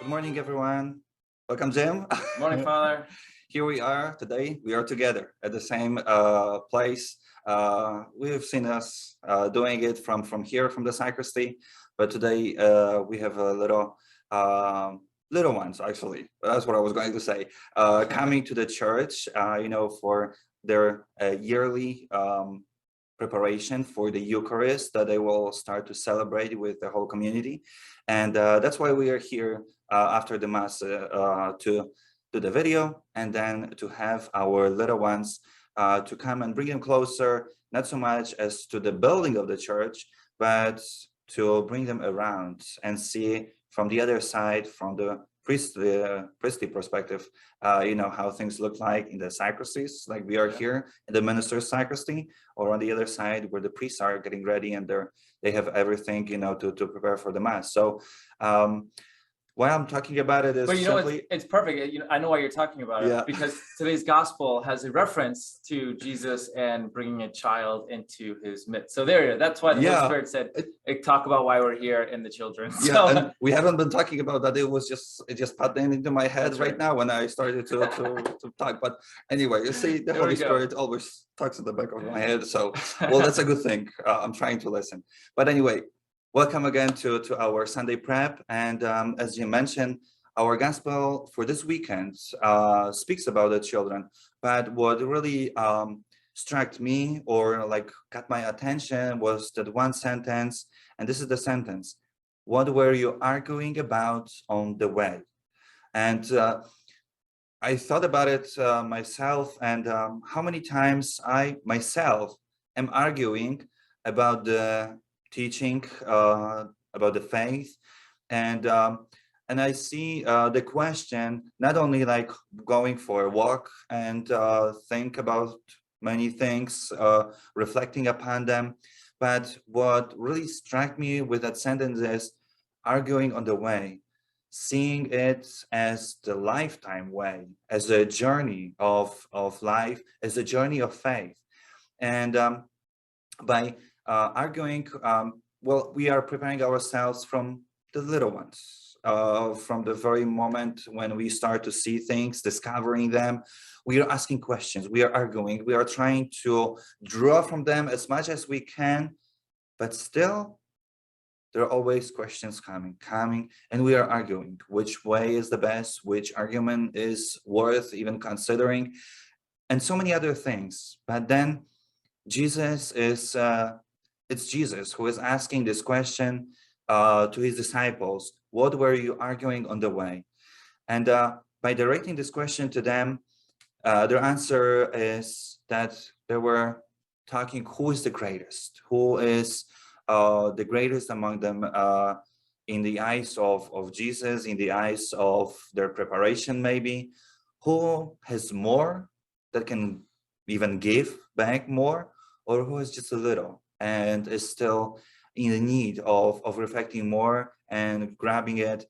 Good morning, everyone. Welcome, Jim. Morning, Father. Here we are today. We are together at the same place. We've seen us doing it from here, from the sacristy, but today we have a little ones, actually. That's what I was going to say. Coming to the church, for their yearly preparation for the Eucharist that they will start to celebrate with the whole community. And that's why we are here after the Mass to do the video and then to have our little ones to come and bring them closer, not so much as to the building of the church, but to bring them around and see from the other side, from the priestly perspective, how things look like in the sacristies, like we are here in the minister's sacristy, or on the other side where the priests are getting ready and they have everything, to prepare for the Mass. So why I'm talking about it is But simply, it's perfect. I know why you're talking about Yeah. it, because today's gospel has a reference to Jesus and bringing a child into his midst. So there, that's why the Holy Yeah. Spirit said, talk about why we're here in the children. yeah, So, and we haven't been talking about that. It just popped into my head That's right right. now when I started to talk. But anyway, you see, the There we Holy go. Spirit always talks in the back of my head. So, well, that's a good thing. I'm trying to listen. But anyway, welcome again to our Sunday prep. And as you mentioned, our gospel for this weekend speaks about the children. But what really struck me or like got my attention was that one sentence, and this is the sentence: what were you arguing about on the way? And I thought about it myself, and how many times I myself am arguing about the teaching, about the faith, and I see the question not only like going for a walk and think about many things, reflecting upon them, but what really struck me with that sentence is arguing on the way, seeing it as the lifetime way, as a journey of life, as a journey of faith. And by arguing, well, we are preparing ourselves from the little ones, from the very moment when we start to see things, discovering them. We are asking questions, we are arguing, we are trying to draw from them as much as we can, but still there are always questions coming, and we are arguing which way is the best, which argument is worth even considering, and so many other things. But then Jesus is, it's Jesus who is asking this question to his disciples: what were you arguing on the way? And by directing this question to them, their answer is that they were talking who is the greatest, who is the greatest among them in the eyes of Jesus, in the eyes of their preparation maybe, who has more that can even give back more, or who is just a little and is still in the need of reflecting more and grabbing it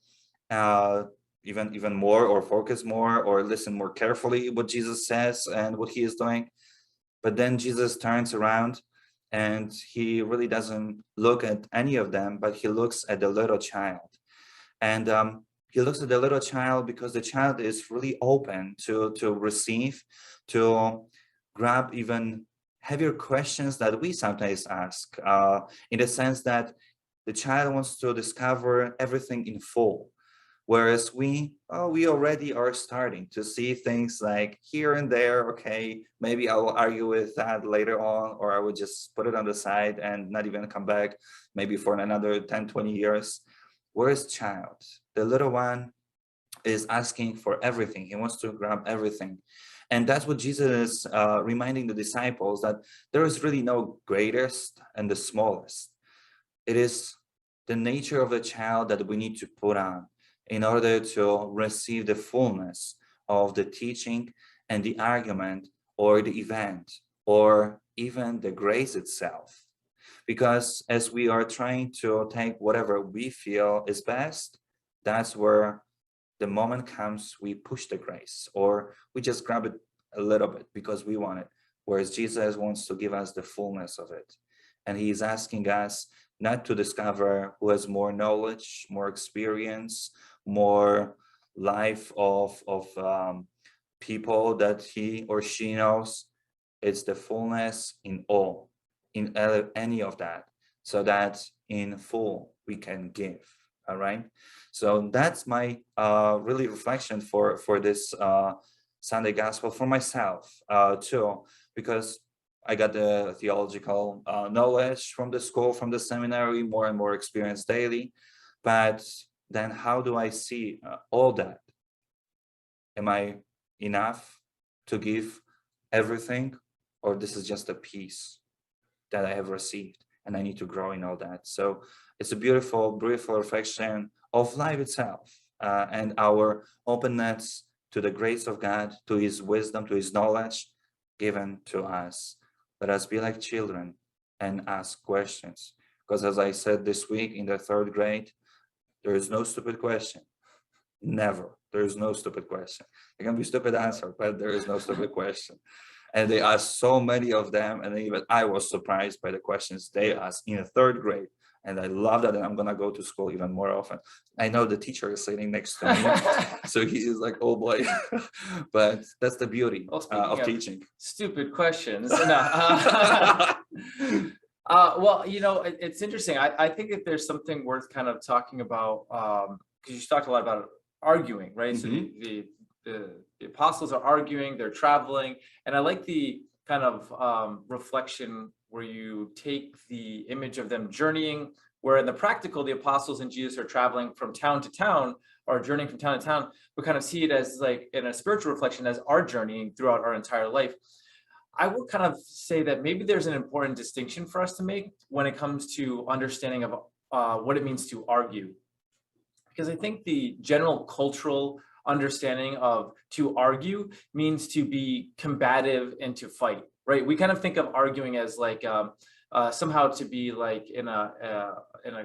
even more, or focus more, or listen more carefully what Jesus says and what he is doing. But then Jesus turns around and he really doesn't look at any of them, but he looks at the little child. And he looks at the little child because the child is really open to receive, to grab even heavier questions that we sometimes ask, in the sense that the child wants to discover everything in full. Whereas we already are starting to see things like here and there. Okay, maybe I will argue with that later on, or I would just put it on the side and not even come back maybe for another 10, 20 years. Whereas child, the little one, is asking for everything. He wants to grab everything. And that's what Jesus is reminding the disciples, that there is really no greatest and the smallest. It is the nature of the child that we need to put on in order to receive the fullness of the teaching and the argument or the event or even the grace itself. Because as we are trying to take whatever we feel is best, that's where the moment comes we push the grace, or we just grab it a little bit because we want it. Whereas Jesus wants to give us the fullness of it. And he is asking us not to discover who has more knowledge, more experience, more life of people that he or she knows. It's the fullness in all, in any of that, so that in full we can give. All right. So that's my really reflection for this Sunday gospel for myself too, because I got the theological knowledge from the school, from the seminary, more and more experience daily. But then how do I see all that? Am I enough to give everything, or this is just a piece that I have received and I need to grow in all that? So it's a beautiful, beautiful reflection of life itself and our openness to the grace of God, to his wisdom, to his knowledge given to us. Let us be like children and ask questions. Because as I said this week in the 3rd grade, there is no stupid question. Never. There is no stupid question. There can be stupid answer, but there is no stupid question. And they asked so many of them, and even I was surprised by the questions they asked in the 3rd grade. And I love that, and I'm gonna go to school even more often. I know the teacher is sitting next to me, so he is like, oh boy. But that's the beauty Well, speaking of of teaching. stupid questions. Well, it's interesting. I think that there's something worth kind of talking about, because you talked a lot about arguing, right? So the apostles are arguing, they're traveling, and I like the kind of reflection where you take the image of them journeying, where in the practical, the apostles and Jesus are traveling from town to town, or journeying from town to town. We kind of see it as like in a spiritual reflection as our journeying throughout our entire life. I would kind of say that maybe there's an important distinction for us to make when it comes to understanding of what it means to argue. Because I think the general cultural understanding of to argue means to be combative and to fight, right? We kind of think of arguing as like somehow to be like in a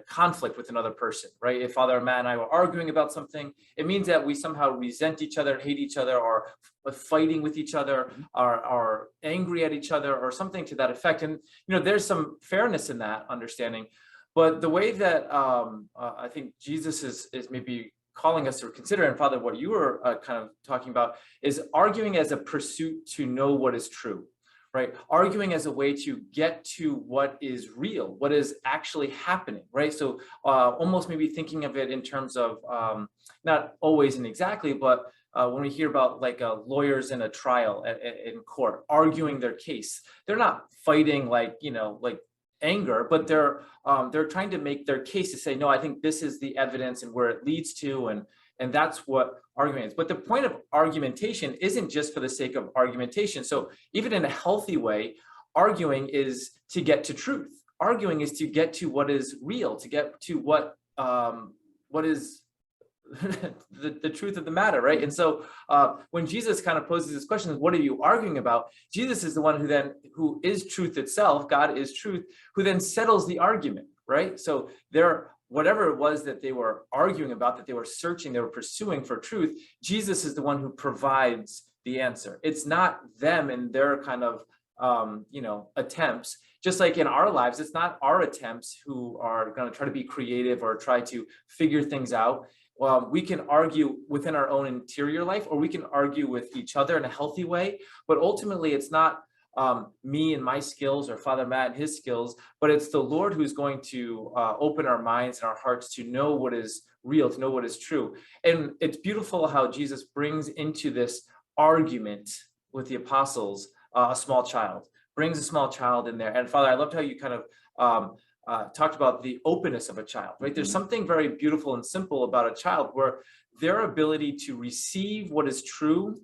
conflict with another person, right? If Father Matt and I were arguing about something, it means that we somehow resent each other, hate each other, or fighting with each other, are angry at each other, or something to that effect. And there's some fairness in that understanding. But the way that I think Jesus is maybe calling us to consider, and Father, what you were kind of talking about, is arguing as a pursuit to know what is true, right? Arguing as a way to get to what is real, what is actually happening, right? So almost maybe thinking of it in terms of, not always and exactly, but when we hear about like lawyers in a trial in court arguing their case, they're not fighting like anger, but they're trying to make their case to say, no, I think this is the evidence and where it leads to, and that's what argument is. But the point of argumentation isn't just for the sake of argumentation. So even in a healthy way, arguing is to get to truth. Arguing is to get to what is real, to get to what is the truth of the matter, right? And so when Jesus kind of poses this question, what are you arguing about? Jesus is the one who is truth itself. God is truth, who then settles the argument, right? So whatever it was that they were arguing about, that they were searching, they were pursuing for truth, Jesus is the one who provides the answer. It's not them and their kind of attempts. Just like in our lives, it's not our attempts who are going to try to be creative or try to figure things out. We can argue within our own interior life, or we can argue with each other in a healthy way. But ultimately, it's not me and my skills or Father Matt and his skills, but it's the Lord who's going to open our minds and our hearts to know what is real, to know what is true. And it's beautiful how Jesus brings into this argument with the apostles a small child, brings a small child in there. And Father, I loved how you kind of talked about the openness of a child, right? There's something very beautiful and simple about a child where their ability to receive what is true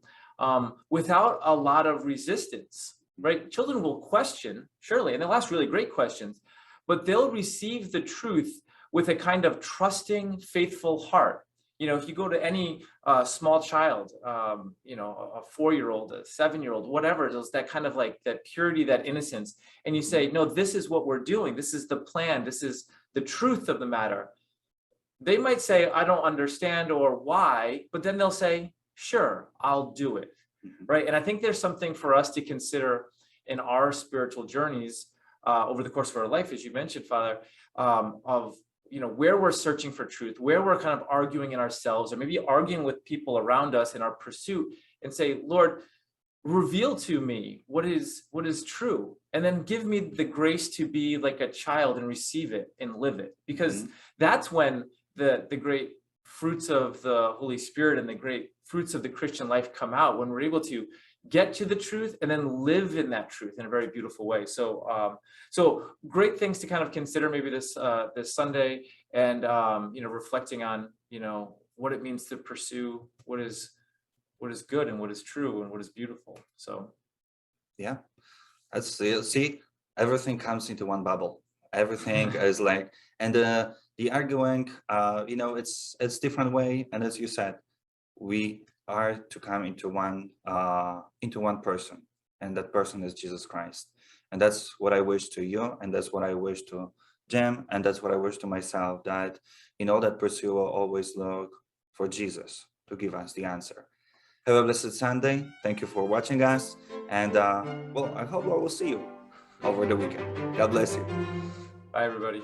without a lot of resistance, right? Children will question, surely, and they'll ask really great questions, but they'll receive the truth with a kind of trusting, faithful heart. If you go to any small child, a 4-year-old, a 7-year-old, whatever it is, that kind of like that purity, that innocence, and you say, no, this is what we're doing. This is the plan. This is the truth of the matter. They might say, I don't understand or why, but then they'll say, sure, I'll do it, right? And I think there's something for us to consider in our spiritual journeys over the course of our life, as you mentioned, Father, of where we're searching for truth, where we're kind of arguing in ourselves, or maybe arguing with people around us in our pursuit, and say, Lord, reveal to me what is true, and then give me the grace to be like a child and receive it and live it, because that's when the great fruits of the Holy Spirit and the great fruits of the Christian life come out, when we're able to get to the truth and then live in that truth in a very beautiful way. So so great things to kind of consider maybe this Sunday, and reflecting on what it means to pursue what is good and what is true and what is beautiful. So Yeah, that's see, everything comes into one bubble. Everything is like, and the arguing, it's different way. And as you said, we are to come into one person, and that person is Jesus Christ. And that's what I wish to you, and that's what I wish to Jim, and that's what I wish to myself, that that pursuit will always look for Jesus to give us the answer. Have a blessed Sunday. Thank you for watching us. And well, I hope I will see you over the weekend. God bless you. bye, everybody.